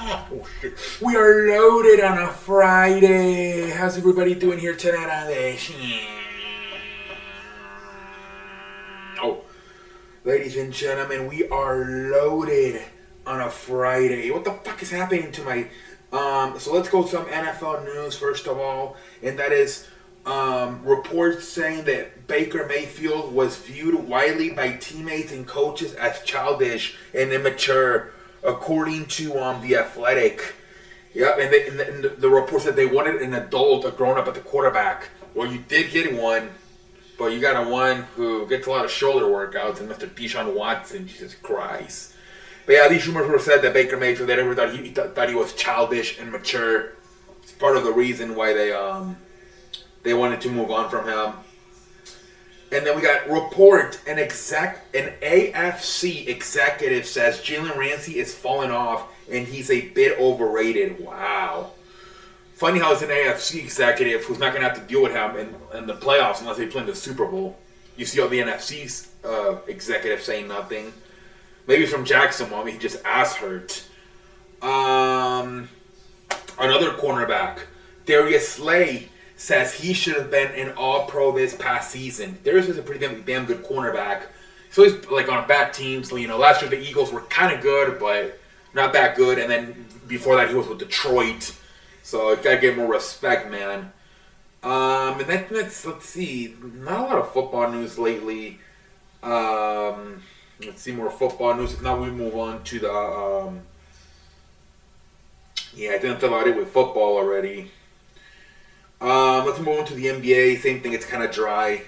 Oh shit. We are loaded on a Friday. How's everybody doing here tonight on this? Oh, ladies and gentlemen, we are loaded on a Friday. What the fuck is happening to my so let's go to some NFL news first of all, and that is reports saying that Baker Mayfield was viewed widely by teammates and coaches as childish and immature, according to The Athletic. Yep, and the report said they wanted an adult, a grown up at the quarterback. Well, you did get one, but you got a one who gets a lot of shoulder workouts, and Mr. Deshaun Watson. Jesus Christ. But yeah, these rumors were said that Baker Mayfield, that everyone thought he was childish and mature. It's part of the reason why they wanted to move on from him. And then we got an AFC executive says Jalen Ramsey is falling off and he's a bit overrated. Wow. Funny how it's an AFC executive who's not going to have to deal with him in the playoffs unless they play in the Super Bowl. You see all the NFC's executives saying nothing. Maybe from Jacksonville, he just ass hurt. Another cornerback, Darius Slay, says he should have been an All-Pro this past season. Darius is a pretty damn good cornerback. So he's like on bad teams. You know, last year the Eagles were kind of good, but not that good. And then before that he was with Detroit. So you gotta get more respect, man. And then let's see. Not a lot of football news lately. Let's see more football news. If not, we move on to the. Yeah, I didn't talk about it with football already. Let's move on to the NBA. Same thing, it's kind of dry.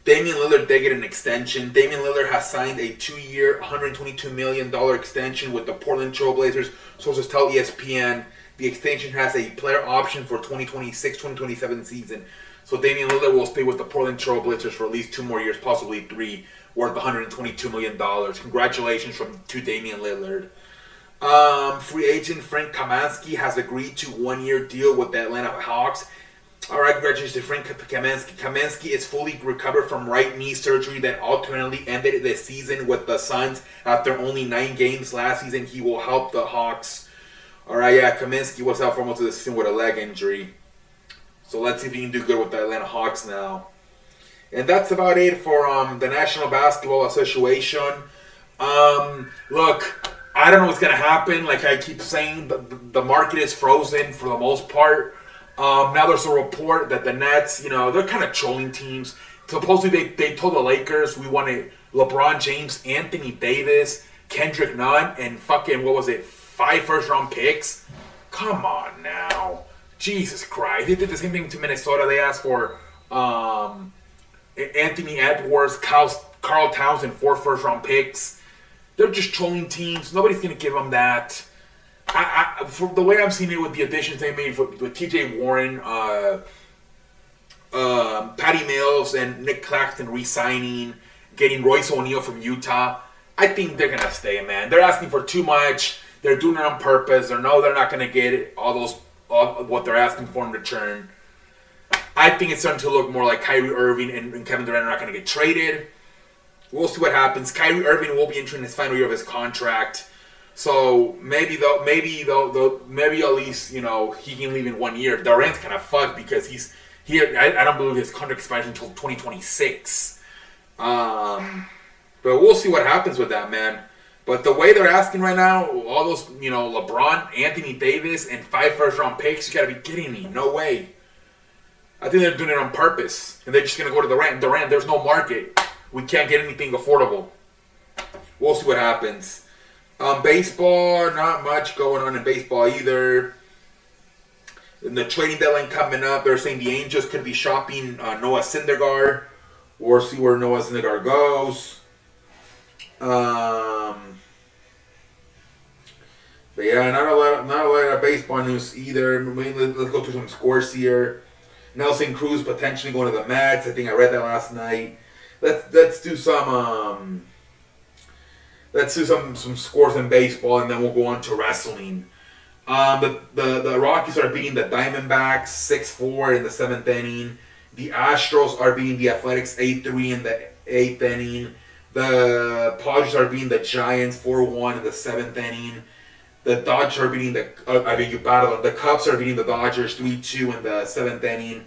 Damian Lillard did get an extension. Damian Lillard has signed a 2-year, $122 million extension with the Portland Trail Blazers. Sources tell ESPN the extension has a player option for 2026-2027 season. So Damian Lillard will stay with the Portland Trail Blazers for at least 2 more years, possibly 3, worth $122 million. Congratulations to Damian Lillard. Free agent Frank Kaminsky has agreed to 1-year deal with the Atlanta Hawks. All right, congratulations to Frank Kaminsky. Kaminsky is fully recovered from right knee surgery that ultimately ended the season with the Suns after only 9 games last season. He will help the Hawks. All right, yeah, Kaminsky was out for most of the season with a leg injury. So let's see if he can do good with the Atlanta Hawks now. And that's about it for the National Basketball Association. Look, I don't know what's going to happen. Like I keep saying, the market is frozen for the most part. Now there's a report that the Nets, they're kind of trolling teams. Supposedly they told the Lakers we wanted LeBron James, Anthony Davis, Kendrick Nunn, and fucking, 5 first-round picks? Come on now. Jesus Christ. They did the same thing to Minnesota. They asked for Anthony Edwards, Carl Towns, and 4 first-round picks. They're just trolling teams. Nobody's going to give them that. For the way I'm seeing it with the additions they made with T.J. Warren, Patty Mills, and Nick Claxton re-signing, getting Royce O'Neal from Utah, I think they're going to stay, man. They're asking for too much. They're doing it on purpose. They know they're not going to get all what they're asking for in return. I think it's starting to look more like Kyrie Irving and Kevin Durant are not going to get traded. We'll see what happens. Kyrie Irving will be entering his final year of his contract. So maybe at least, he can leave in 1 year. Durant's kind of fucked because I don't believe his contract expires until 2026. But we'll see what happens with that, man. But the way they're asking right now, all those, LeBron, Anthony Davis, and 5 first-round picks, you gotta be kidding me. No way. I think they're doing it on purpose. And they're just gonna go to Durant, there's no market. We can't get anything affordable. We'll see what happens. Baseball, not much going on in baseball either. In the trading deadline coming up, they're saying the Angels could be shopping Noah Syndergaard. We'll see where Noah Syndergaard goes. But yeah, not a lot of baseball news either. Let's go through some scores here. Nelson Cruz potentially going to the Mets. I think I read that last night. Let's do some scores in baseball, and then we'll go on to wrestling. The Rockies are beating the Diamondbacks 6-4 in the 7th inning. The Astros are beating the Athletics 8-3 in the 8th inning. The Padres are beating the Giants 4-1 in the 7th inning. The Dodgers are beating the Cubs are beating the Dodgers 3-2 in the 7th inning.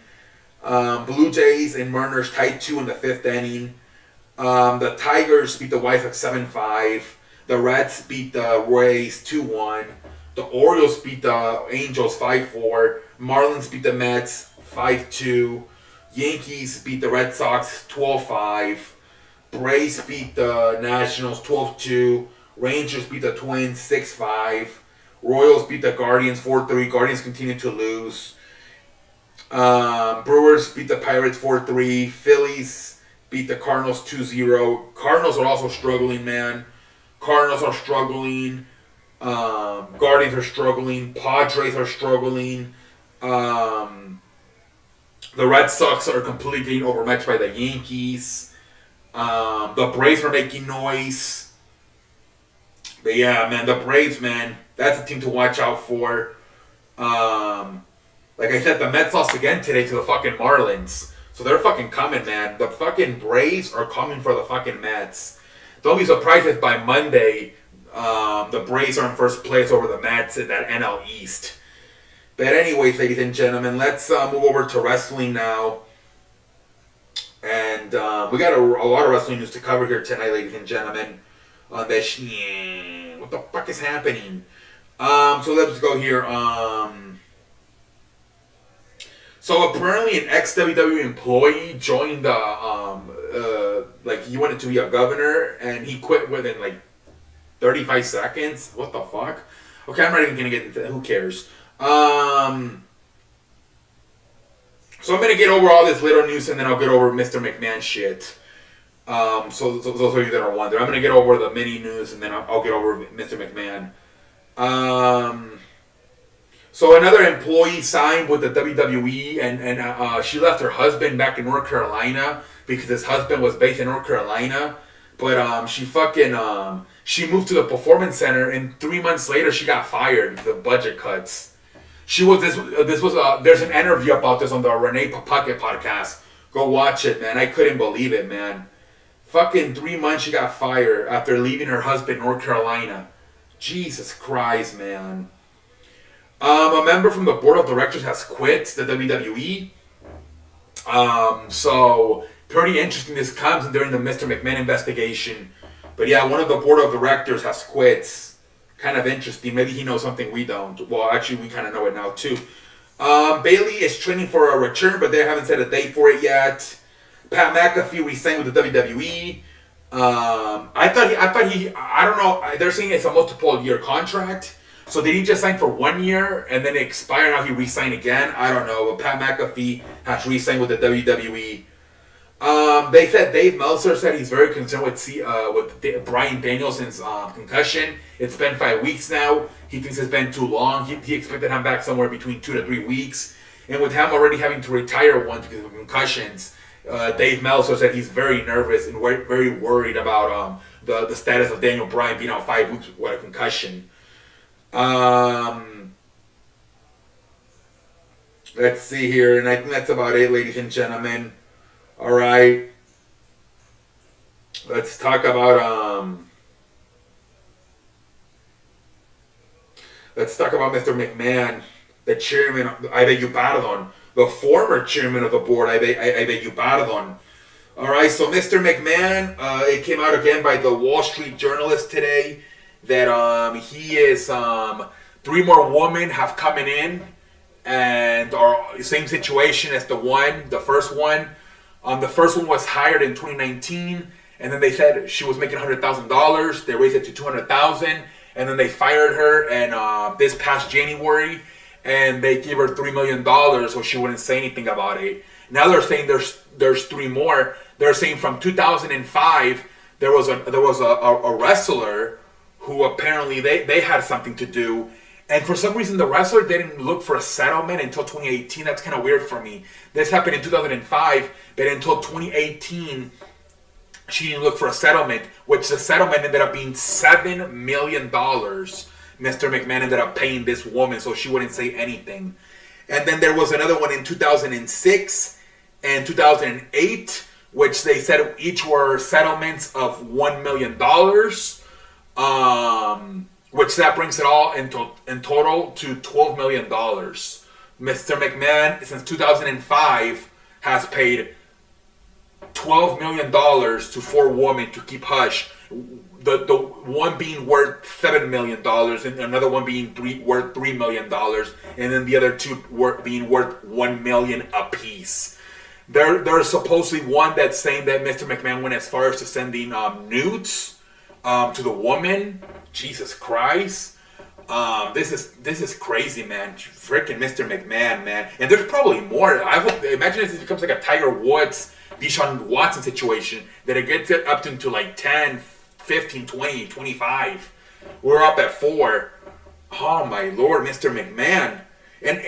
Blue Jays and Mariners tied 2 in the 5th inning. The Tigers beat the White Sox 7-5. The Reds beat the Rays 2-1. The Orioles beat the Angels 5-4. Marlins beat the Mets 5-2. Yankees beat the Red Sox 12-5. Braves beat the Nationals 12-2. Rangers beat the Twins 6-5. Royals beat the Guardians 4-3. Guardians continue to lose. Brewers beat the Pirates 4-3. Phillies beat the Cardinals 2-0. Cardinals are also struggling, man. Cardinals are struggling. Guardians are struggling. Padres are struggling. The Red Sox are completely getting overmatched by the Yankees. The Braves are making noise. But yeah, man, the Braves, man, that's a team to watch out for. Like I said, the Mets lost again today to the fucking Marlins. So they're fucking coming, man. The fucking Braves are coming for the fucking Mets. Don't be surprised if by Monday, the Braves are in first place over the Mets in that NL East. But anyways, ladies and gentlemen, let's move over to wrestling now. And we got a lot of wrestling news to cover here tonight, ladies and gentlemen. What the fuck is happening? So let's go here. So apparently an ex-WWE employee joined the, like he wanted to be a governor and he quit within like 35 seconds. What the fuck? Okay, I'm not even gonna get into that. Who cares? So I'm gonna get over all this little news and then I'll get over Mr. McMahon shit. So those of you that are wondering, I'm gonna get over the mini news and then I'll get over Mr. McMahon. So another employee signed with the WWE and she left her husband back in North Carolina because his husband was based in North Carolina. But she moved to the Performance Center and 3 months later she got fired because of budget cuts. There's an interview about this on the Renee Puckett podcast. Go watch it, man. I couldn't believe it, man. Fucking 3 months she got fired after leaving her husband in North Carolina. Jesus Christ, man. A member from the board of directors has quit the WWE. So pretty interesting. This comes during the Mr. McMahon investigation. But yeah, one of the board of directors has quit. Kind of interesting. Maybe he knows something we don't. Well, actually, we kind of know it now too. Bailey is training for a return, but they haven't set a date for it yet. Pat McAfee re-signed with the WWE. I don't know. They're saying it's a multiple-year contract. So did he just sign for 1 year and then it expired? Now he re-signed again? I don't know. But Pat McAfee has re-signed with the WWE. They said Dave Meltzer said he's very concerned with Bryan Danielson's concussion. It's been 5 weeks now. He thinks it's been too long. He expected him back somewhere between 2 to 3 weeks. And with him already having to retire once because of concussions, Dave Meltzer said he's very nervous and very worried about the status of Daniel Bryan being out 5 weeks with a concussion. Let's see here, and I think that's about it, ladies and gentlemen. All right, let's talk about Mr. McMahon, the chairman. I beg your pardon, the former chairman of the board. I beg your pardon. All right, so Mr. McMahon, it came out again by the Wall Street Journalist today that he is 3 more women have coming in and are same situation as the first one. The first one was hired in 2019, and then they said she was making $100,000. They raised it to $200,000, and then they fired her. And this past January, and they gave her $3 million so she wouldn't say anything about it. Now they're saying there's 3 more. They're saying from 2005 there was a wrestler who apparently they had something to do. And for some reason, the wrestler didn't look for a settlement until 2018. That's kind of weird for me. This happened in 2005, but until 2018, she didn't look for a settlement, which the settlement ended up being $7 million. Mr. McMahon ended up paying this woman so she wouldn't say anything. And then there was another one in 2006 and 2008, which they said each were settlements of $1 million. which that brings it all in total to $12 million. Mr. McMahon, since 2005, has paid $12 million to four women to keep hush. The one being worth $7 million, and another one being worth $3 million, and then the other two being worth $1 million apiece. There's supposedly one that's saying that Mr. McMahon went as far as to sending nudes to the woman. Jesus Christ. This is crazy, man. Freaking Mr. McMahon, man. And there's probably more. I hope, imagine if this becomes like a Tiger Woods, Deshaun Watson situation, that it gets it up to like 10, 15, 20, 25. We're up at 4. Oh my Lord, Mr. McMahon. And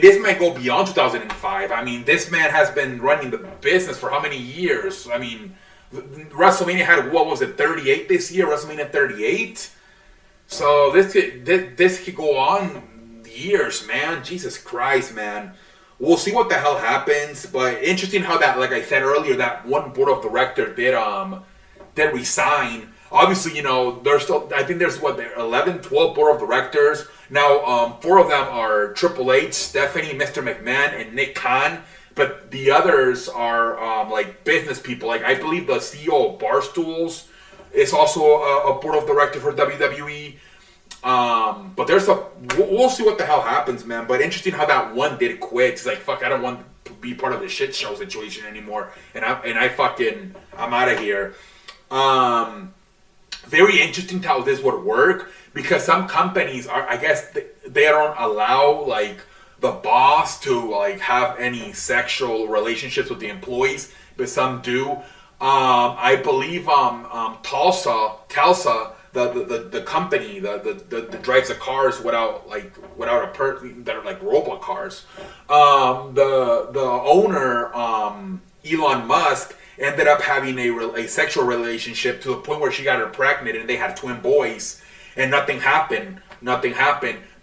this might go beyond 2005. I mean, this man has been running the business for how many years? I mean, WrestleMania had, what was it, 38 this year? WrestleMania 38? So this could go on years, man. Jesus Christ, man. We'll see what the hell happens. But interesting how that, like I said earlier, that one board of directors did resign. Obviously, you know, there's still, I think there's 11, 12 board of directors. Now, 4 of them are Triple H, Stephanie, Mr. McMahon, and Nick Khan. But the others are like business people. Like I believe the CEO of Barstools is also a board of director for WWE. But we'll see what the hell happens, man. But interesting how that one did quit. It's like, fuck, I don't want to be part of the shit show situation anymore. And I'm out of here. Very interesting how this would work, because some companies are, I guess, they don't allow like the boss to like have any sexual relationships with the employees, but some do. I believe Tulsa, the company that drives the cars without a person, that are like robot cars. The owner, Elon Musk, ended up having a sexual relationship to the point where she got her pregnant, and they had twin boys, and nothing happened.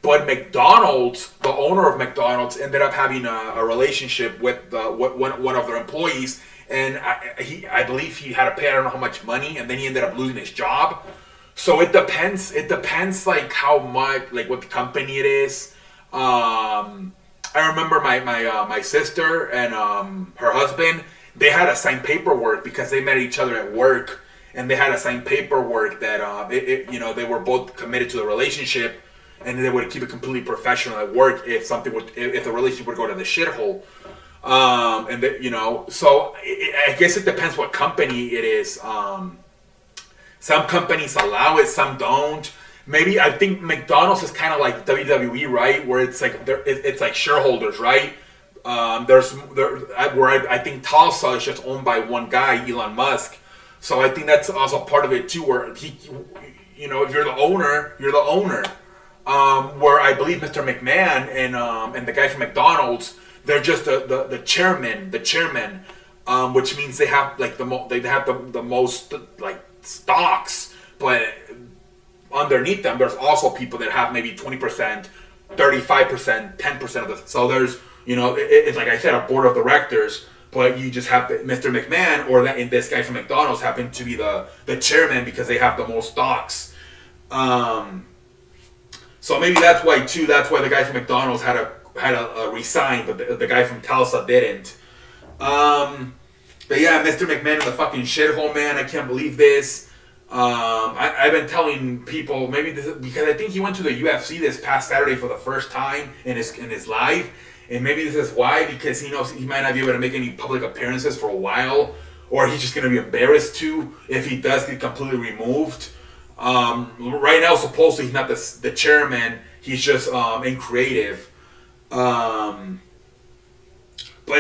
But McDonald's, the owner of McDonald's, ended up having a relationship with one of their employees, and I believe he had to pay, I don't know how much money, and then he ended up losing his job. So it depends. It depends, like how much, like what the company it is. I remember my sister and her husband. They had to sign paperwork because they met each other at work, and they had to sign paperwork that they were both committed to the relationship, and they would keep it completely professional at work if the relationship would go to the shithole. So I guess it depends what company it is. Some companies allow it, some don't. Maybe I think McDonald's is kind of like WWE, right? Where it's like it's like shareholders, right? I think Tulsa is just owned by one guy, Elon Musk. So I think that's also part of it too, where if you're the owner, you're the owner. Where I believe Mr. McMahon and the guy from McDonald's, they're just the chairman, which means they have like the most like stocks, but underneath them there's also people that have maybe 20%, 35%, 10% of the. So there's, it's like I said, a board of directors, but you just have Mr. McMahon or this guy from McDonald's happen to be the chairman because they have the most stocks. So maybe that's why too. That's why the guy from McDonald's had to resign, but the guy from Tulsa didn't. But yeah, Mr. McMahon in the fucking shithole, man. I can't believe this. I've been telling people, maybe this is because I think he went to the UFC this past Saturday for the first time in his life, and maybe this is why, because he knows he might not be able to make any public appearances for a while, or he's just gonna be embarrassed to if he does get completely removed. Right now, supposedly he's not the chairman. He's just in creative. But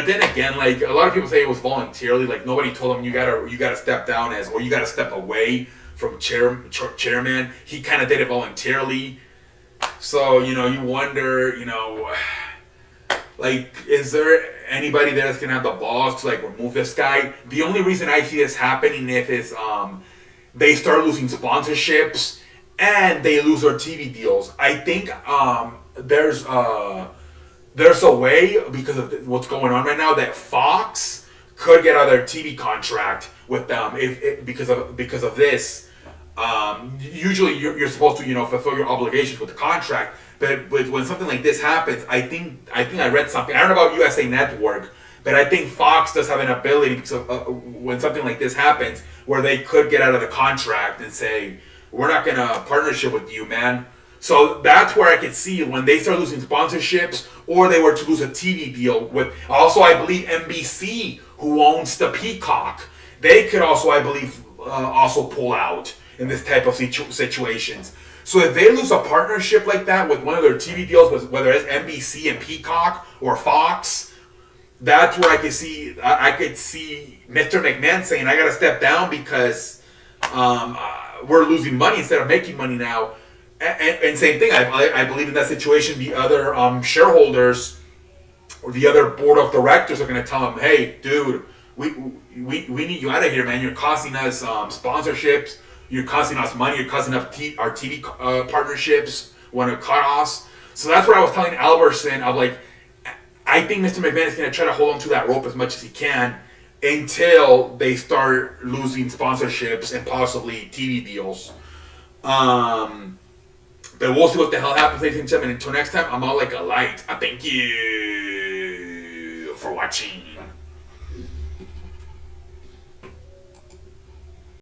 then again, like a lot of people say it was voluntarily. Like nobody told him you gotta step down or you gotta step away from chairman. He kind of did it voluntarily. So you wonder, like, is there anybody there that's gonna have the balls to like remove this guy? The only reason I see this happening if is they start losing sponsorships and they lose their TV deals. I think there's a way, because of what's going on right now, that Fox could get out of their TV contract with them because of this. Usually you're supposed to fulfill your obligations with the contract, but when something like this happens, I read something. I don't know about USA Network, but I think Fox does have an ability to when something like this happens, where they could get out of the contract and say, we're not gonna partnership with you, man. So that's where I could see when they start losing sponsorships, or they were to lose a TV deal with. Also, I believe NBC, who owns the Peacock, they could also, I believe, also pull out in this type of situations. So if they lose a partnership like that with one of their TV deals, whether it's NBC and Peacock or Fox, that's where I could see Mr. McMahon saying, I got to step down because we're losing money instead of making money now. And same thing, I believe in that situation, the other shareholders or the other board of directors are going to tell him, hey, dude, we need you out of here, man. You're costing us sponsorships. You're costing us money. You're costing up our TV partnerships. Want to cut us. So that's what I was telling Albertson. I'm like, I think Mr. McMahon is going to try to hold on to that rope as much as he can until they start losing sponsorships and possibly TV deals. But we'll see what the hell happens, ladies and gentlemen. Until next time, I'm out like a light. I thank you for watching.